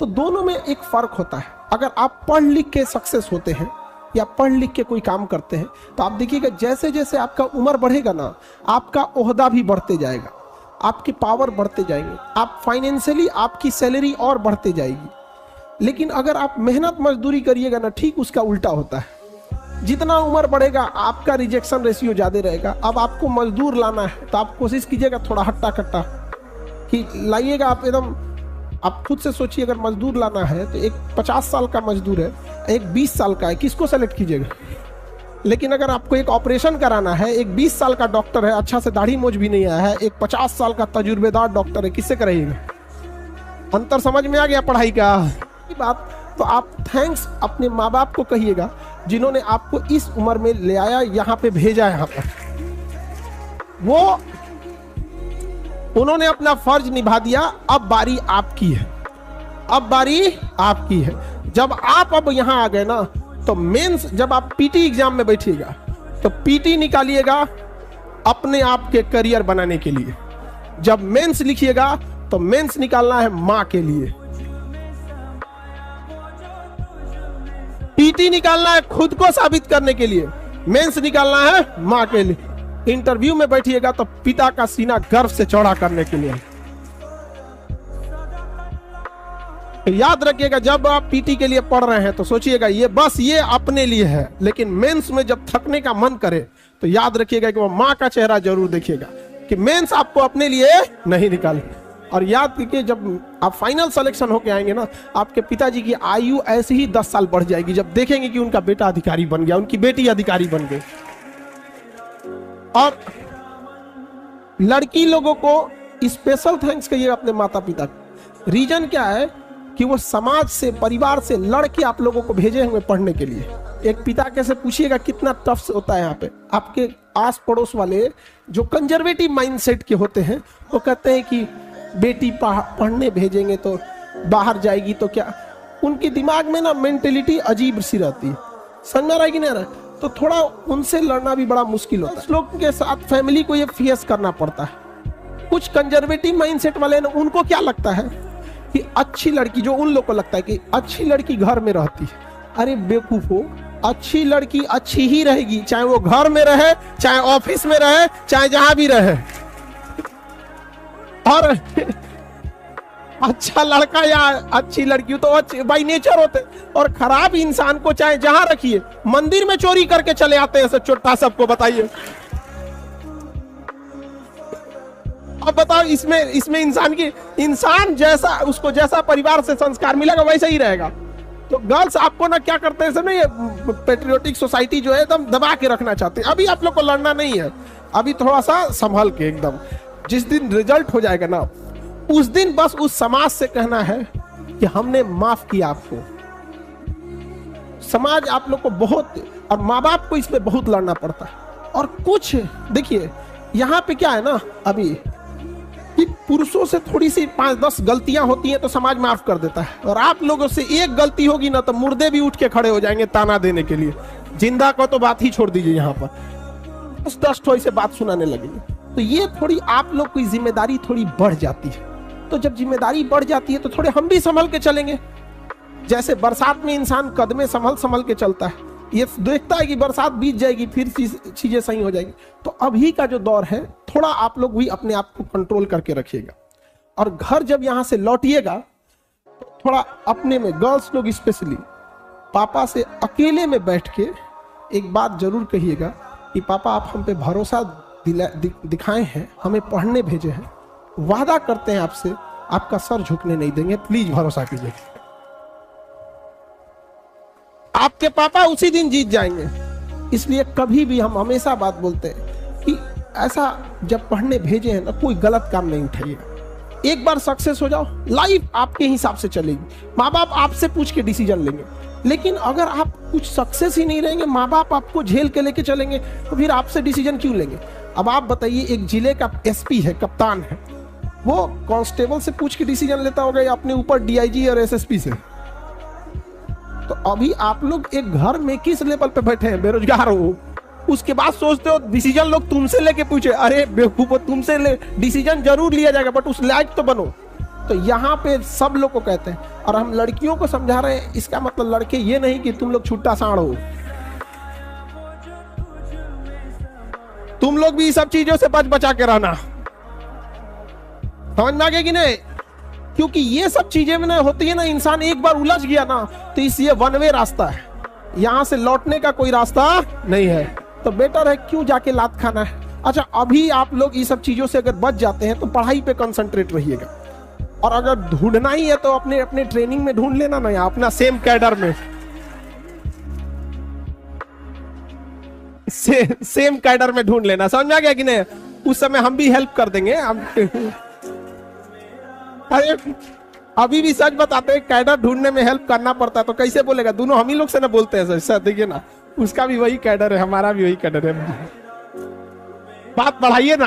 तो दोनों में एक फर्क होता है। अगर आप पढ़ लिख के सक्सेस होते हैं या पढ़ लिख के कोई काम करते हैं तो आप देखिएगा जैसे जैसे आपका उम्र बढ़ेगा ना, आपका ओहदा भी बढ़ते जाएगा, आपकी पावर बढ़ते जाएंगे, आप फाइनेंशियली आपकी सैलरी और बढ़ते जाएगी। लेकिन अगर आप मेहनत मजदूरी करिएगा ना, ठीक उसका उल्टा होता है। जितना उम्र बढ़ेगा आपका रिजेक्शन रेशियो ज़्यादा रहेगा। अब आपको मजदूर लाना है तो आप कोशिश कीजिएगा थोड़ा हट्टा कट्टा कि लाइएगा। आप एकदम आप खुद से सोचिए, अगर मजदूर लाना है तो एक 50 साल का मजदूर है, एक 20 साल का है, किसको सेलेक्ट कीजिएगा? लेकिन अगर आपको एक ऑपरेशन कराना है, एक 20 साल का डॉक्टर है, अच्छा से दाढ़ी मोछ भी नहीं आया है, एक 50 साल का तजुर्बेदार डॉक्टर है, किससे कराइएगा? अंतर समझ में आ गया पढ़ाई का बात? तो आप थैंक्स अपने माँ बाप को कहिएगा जिन्होंने आपको इस उम्र में ले आया, यहाँ पे भेजा, यहाँ पर वो उन्होंने अपना फर्ज निभा दिया। अब बारी आपकी है, अब बारी आपकी है। जब आप अब यहाँ आ गए ना, तो मेंस जब आप पीटी एग्जाम में बैठिएगा तो पीटी निकालिएगा अपने आप के करियर बनाने के लिए। जब मेंस लिखिएगा तो मेंस निकालना है माँ के लिए, पीटी निकालना है खुद को साबित करने के लिए, मेंस निकालना है माँ के लिए। इंटरव्यू में बैठिएगा तो पिता का सीना गर्व से चौड़ा करने के लिए। याद रखिएगा, जब आप पीटी के लिए पढ़ रहे हैं तो सोचिएगा ये बस ये अपने लिए है, लेकिन मेंस में जब थकने का मन करे तो याद रखिएगा कि वो माँ का चेहरा जरूर देखिएगा कि मेंस आपको अपने लिए नहीं निकाले। और याद रखिए, जब आप फाइनल सिलेक्शन होके आएंगे ना, आपके पिताजी की आयु ऐसे ही 10 साल बढ़ जाएगी जब देखेंगे कि उनका बेटा अधिकारी बन गया, उनकी बेटी अधिकारी बन गई। और लड़की लोगों को स्पेशल थैंक्स कहिएगा अपने माता पिता को। रीजन क्या है कि वो समाज से, परिवार से लड़के आप लोगों को भेजे हुए पढ़ने के लिए। एक पिता कैसे पूछिएगा कितना टफ होता है यहाँ पे। आपके आस पड़ोस वाले जो कंजर्वेटिव माइंडसेट के होते हैं वो कहते हैं कि बेटी पढ़ने भेजेंगे तो बाहर जाएगी तो क्या, उनके दिमाग में ना मेंटेलिटी अजीब सी रहती है। समझ में आ रहा है कि नहीं आ रहा है? तो थोड़ा उनसे लड़ना भी बड़ा मुश्किल होता है। लोग के साथ फैमिली को ये फेस करना पड़ता है। कुछ कंजर्वेटिव माइंडसेट वाले ना, उनको क्या लगता है कि अच्छी लड़की, जो उन लोग को लगता है कि अच्छी लड़की घर में रहती है। अरे बेवकूफ हो, अच्छी लड़की अच्छी ही रहेगी, चाहे वो घर में रहे, चाहे ऑफिस में रहे, चाहे जहां भी रहे। और अच्छा लड़का या अच्छी लड़की तो अच्छे बाई नेचर होते, और खराब इंसान को चाहे जहां रखिए, मंदिर में चोरी करके चले आते हैं सब चोट्टा, सबको बताइए। अब बताओ इसमें इंसान जैसा, उसको जैसा परिवार से संस्कार मिलेगा वैसा ही रहेगा। तो गर्ल्स आपको ना क्या करते हैं सब ना, ये पेट्रियोटिक सोसाइटी जो है एकदम दबा के रखना चाहते हैं। अभी आप लोग को लड़ना नहीं है, अभी थोड़ा सा संभल के एकदम। जिस दिन रिजल्ट हो जाएगा ना, उस दिन बस उस समाज से कहना है कि हमने माफ किया आपको। समाज आप लोग को बहुत, और माँ बाप को इस पे बहुत लड़ना पड़ता है। और कुछ देखिए यहाँ पे क्या है ना अभी कि पुरुषों से थोड़ी सी 5-10 गलतियां होती हैं तो समाज माफ कर देता है, और आप लोगों से एक गलती होगी ना तो मुर्दे भी उठ के खड़े हो जाएंगे ताना देने के लिए। जिंदा को तो बात ही छोड़ दीजिए, यहाँ पर 10 ठोई से बात सुनाने लगेंगे। तो ये थोड़ी आप लोग की जिम्मेदारी थोड़ी बढ़ जाती है। तो जब जिम्मेदारी बढ़ जाती है तो थोड़े हम भी संभल के चलेंगे। जैसे बरसात में इंसान कदमे संभल के चलता है, ये देखता है कि बरसात बीत जाएगी फिर चीजें सही हो जाएगी। तो अभी का जो दौर है, थोड़ा आप लोग भी अपने आप को कंट्रोल करके रखिएगा। और घर जब यहां से लौटिएगा तो थोड़ा अपने में, गर्ल्स लोग स्पेशली, पापा से अकेले में बैठ के एक बात जरूर कहिएगा कि पापा आप हम पे भरोसा दिखाए हैं, हमें पढ़ने भेजे हैं, वादा करते हैं आपसे आपका सर झुकने नहीं देंगे, प्लीज भरोसा कीजिए। आपके पापा उसी दिन जीत जाएंगे। इसलिए कभी भी हम हमेशा बात बोलते हैं कि ऐसा जब पढ़ने भेजे हैं ना, कोई गलत काम नहीं उठाइएगा। एक बार सक्सेस हो जाओ, लाइफ आपके हिसाब से चलेगी। माँ बाप आपसे पूछ के डिसीजन लेंगे, लेकिन अगर आप कुछ सक्सेस ही नहीं रहेंगे, माँ बाप आपको झेल के लेके चलेंगे, तो फिर आपसे डिसीजन क्यों लेंगे? अब आप बताइए, एक जिले का एसपी है, कप्तान है, वो कांस्टेबल से पूछ के डिसीजन लेता होगा या अपने ऊपर डीआईजी और एसएसपी से? तो अभी आप लोग एक घर में किस लेवल पे बैठे हैं, बेरोजगार हो, उसके बाद सोचते हो डिसीजन लोग तुमसे लेके पूछे। अरे बेवकूफ, तुमसे डिसीजन जरूर लिया जाएगा बट उस लायक तो बनो। तो यहाँ पे सब लोग को कहते हैं, और हम लड़कियों को समझा रहे हैं। इसका मतलब लड़के ये नहीं कि तुम लोग छुट्टा साड़ हो, तुम लोग भी सब चीजों से बच बचा के रहना, समझ में आ गया कि नहीं? क्योंकि ये सब चीजें में ना होती है ना, इंसान एक बार उलझ गया ना तो इसलिए वन वे रास्ता है, यहां से लौटने का कोई रास्ता नहीं है। तो बेटर है क्यों जाके लात खाना है। अच्छा, अभी आप लोग ये सब चीजों से अगर बच जाते हैं तो पढ़ाई पे कंसंट्रेट रहिएगा, और अगर ढूंढना ही है तो अपने अपने ट्रेनिंग में ढूंढ लेना ना, यहाँ अपना सेम कैडर में, सेम कैडर में ढूंढ लेना। समझ में आ गया कि नहीं? उस समय हम भी हेल्प कर देंगे। हम अरे अभी भी सच बताते हैं, कैडर ढूंढने में हेल्प करना पड़ता है तो कैसे बोलेगा? दोनों हम ही लोग से ना बोलते हैं सर, देखिए ना, उसका भी वही कैडर है, हमारा भी वही कैडर है। बात बढ़ाइए ना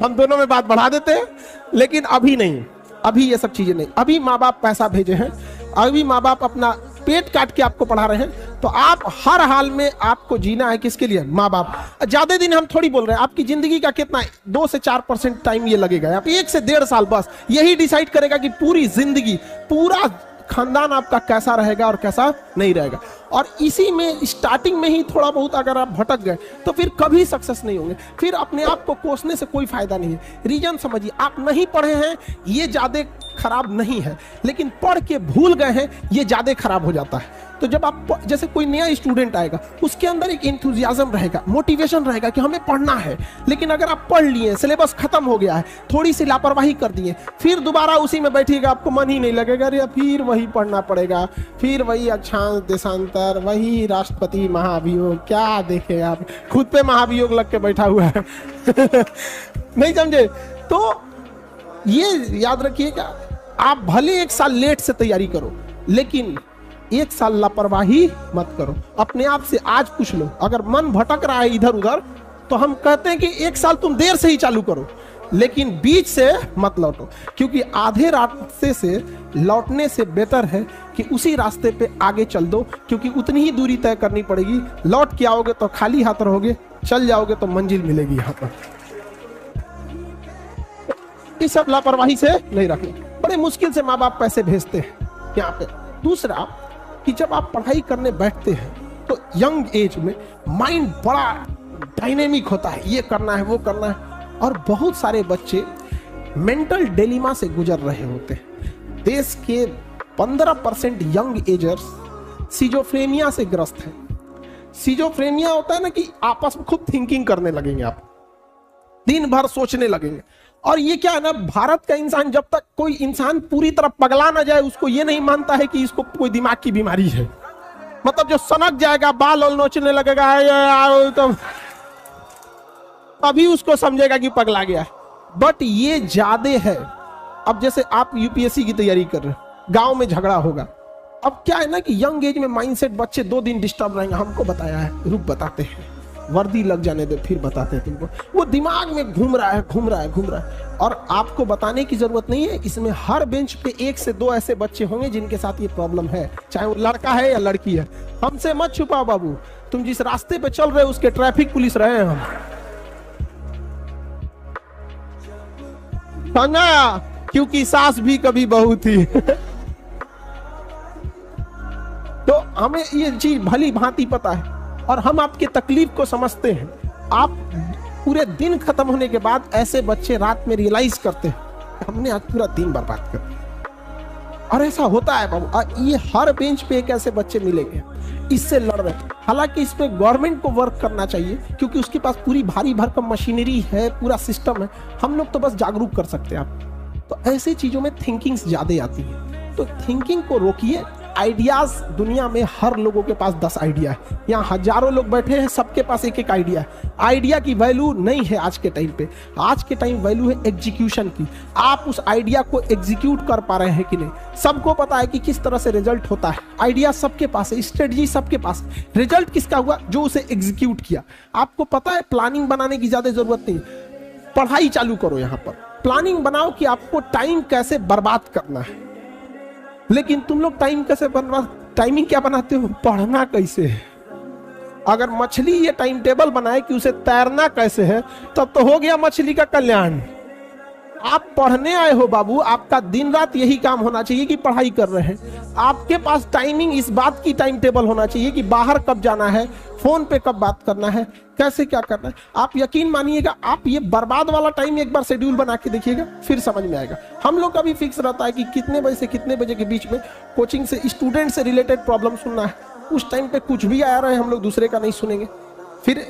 हम दोनों में बात बढ़ा देते हैं, लेकिन अभी नहीं, अभी ये सब चीजें नहीं। अभी माँ बाप पैसा भेजे हैं, अभी माँ बाप अपना पेट काट के आपको पढ़ा रहे हैं, तो आप हर हाल में आपको जीना है किसके लिए? माँ बाप। ज्यादा दिन हम थोड़ी बोल रहे हैं, आपकी जिंदगी का कितना 2 से 4% टाइम ये लगेगा, आप 1 से 1.5 साल बस यही डिसाइड करेगा कि पूरी जिंदगी, पूरा खानदान आपका कैसा रहेगा और कैसा नहीं रहेगा। और इसी में स्टार्टिंग में ही थोड़ा बहुत अगर आप भटक गए तो फिर कभी सक्सेस नहीं होंगे, फिर अपने आप को कोसने से कोई फायदा नहीं है। रीजन समझिए, आप नहीं पढ़े हैं ये ज्यादा खराब नहीं है, लेकिन पढ़ के भूल गए हैं ये ज्यादा खराब हो जाता है। तो जब आप, जैसे कोई नया स्टूडेंट आएगा, उसके अंदर एक एंथुसियाज्म रहेगा, मोटिवेशन रहेगा कि हमें पढ़ना है, लेकिन अगर आप पढ़ लिए, सिलेबस खत्म हो गया है, थोड़ी सी लापरवाही कर दिए, फिर दोबारा उसी में बैठिएगा, आपको मन ही नहीं लगेगा, अरे फिर वही पढ़ना पड़ेगा, फिर वही अक्षांश देशांतर, वही राष्ट्रपति महाभियोग, क्या देखे आप, खुद पे महाभियोग लग के बैठा हुआ है नहीं समझे? तो ये याद रखिएगा, आप भले 1 साल लेट से तैयारी करो, लेकिन 1 साल लापरवाही मत करो। अपने आप से आज पूछ लो, अगर मन भटक रहा है इधर उधर, तो हम कहते हैं कि 1 साल तुम देर से ही चालू करो, लेकिन बीच से मत लौटो, क्योंकि आधे रास्ते से लौटने से बेटर है कि उसी रास्ते पे आगे चल दो, क्योंकि उतनी ही दूरी तय करनी पड़ेगी। लौट के आओगे तो खाली हाथ रहोगे, चल जाओगे तो मंजिल मिलेगी। यहाँ पर ये सब लापरवाही से नहीं रखना। बड़े मुश्किल से माँ बाप पैसे भेजते हैं यहाँ पे। दूसरा कि जब आप पढ़ाई करने बैठते हैं तो यंग एज में माइंड बड़ा डायनेमिक होता है, ये करना है वो करना है, और बहुत सारे बच्चे मेंटल डिलेमा से गुजर रहे होते हैं। देश के 15% यंग एजर्स सिजोफ्रेनिया से ग्रस्त हैं। सिजोफ्रेनिया होता है ना कि आपस में खूब थिंकिंग करने लगेंगे, आप दिन भर सोचने लगेंगे। और ये क्या है ना, भारत का इंसान, जब तक कोई इंसान पूरी तरह पगला ना जाए, उसको ये नहीं मानता है कि इसको कोई दिमाग की बीमारी है। मतलब जो सनक जाएगा, बाल और नोचने लगेगा, तो अभी उसको समझेगा कि पगला गया है। बट ये ज्यादा है। अब जैसे आप यूपीएससी की तैयारी कर रहे हो, गांव में झगड़ा होगा। अब क्या है ना कि यंग एज में माइंडसेट बच्चे 2 दिन डिस्टर्ब रहेंगे। हमको बताया है, रुक बताते हैं, वर्दी लग जाने दो फिर बताते हैं तुमको। वो दिमाग में घूम रहा है। और आपको बताने की जरूरत नहीं है, इसमें हर बेंच पे 1 से 2 ऐसे बच्चे होंगे जिनके साथ ये प्रॉब्लम है, चाहे वो लड़का है या लड़की है। हमसे मत छुपाओ बाबू, तुम जिस रास्ते पे चल रहे हो उसके ट्रैफिक पुलिस रहे हैं हम, समझा? क्योंकि सास भी कभी बहू थी तो हमें ये चीज भली भांति पता है, और हम आपकी तकलीफ को समझते हैं। आप पूरे दिन खत्म होने के बाद ऐसे बच्चे रात में रियलाइज करते हैं हमने आज पूरा दिन बर्बाद कर दिया। और ऐसा होता है बाबू, ये हर बेंच पे एक ऐसे बच्चे मिलेंगे इससे लड़ रहे हैं। हालांकि इसमें गवर्नमेंट को वर्क करना चाहिए, क्योंकि उसके पास पूरी भारी भरकम मशीनरी है, पूरा सिस्टम है। हम लोग तो बस जागरूक कर सकते हैं आप। तो ऐसी चीजों में थिंकिंग ज्यादा आती है, तो थिंकिंग को रोकिए। आइडियाज दुनिया में हर लोगों के पास 10 आइडिया है। यहाँ हजारों लोग बैठे हैं, सबके पास एक एक आइडिया है। आइडिया की वैल्यू नहीं है आज के टाइम पे। आज के टाइम वैल्यू है एग्जीक्यूशन की। आप उस आइडिया को एग्जीक्यूट कर पा रहे हैं कि नहीं। सबको पता है कि किस तरह से रिजल्ट होता है। आइडिया सबके पास है, स्ट्रेटजी सबके पास। रिजल्ट किसका हुआ? जो उसे एग्जीक्यूट किया। आपको पता है प्लानिंग बनाने की ज्यादा जरूरत नहीं। पढ़ाई चालू करो, यहाँ पर प्लानिंग बनाओ कि आपको टाइम कैसे बर्बाद करना है। लेकिन तुम लोग टाइमिंग क्या बनाते हो? पढ़ना कैसे है। अगर मछली ये टाइम टेबल बनाए कि उसे तैरना कैसे है, तब तो हो गया मछली का कल्याण। आप पढ़ने आए हो बाबू, आपका दिन रात यही काम होना चाहिए कि पढ़ाई कर रहे हैं। आपके पास टाइमिंग इस बात की टाइम टेबल होना चाहिए कि बाहर कब जाना है, फोन पे कब बात करना है, कैसे क्या करना है। आप यकीन मानिएगा, आप ये बर्बाद वाला टाइम एक बार शेड्यूल बना के देखिएगा, फिर समझ में आएगा। हम लोग का भी फिक्स रहता है कि कितने बजे से कितने बजे के बीच में कोचिंग से स्टूडेंट से रिलेटेड प्रॉब्लम सुनना है। उस टाइम पे कुछ भी आ रहा है हम लोग दूसरे का नहीं सुनेंगे। फिर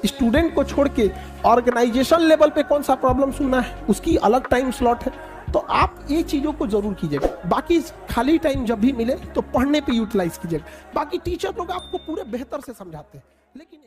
स्टूडेंट को छोड़ के ऑर्गेनाइजेशन लेवल पे कौन सा प्रॉब्लम सुनना है, उसकी अलग टाइम स्लॉट है। तो आप ये चीजों को जरूर कीजिएगा। बाकी खाली टाइम जब भी मिले तो पढ़ने पे यूटिलाइज कीजिएगा। बाकी टीचर लोग आपको पूरे बेहतर से समझाते हैं, लेकिन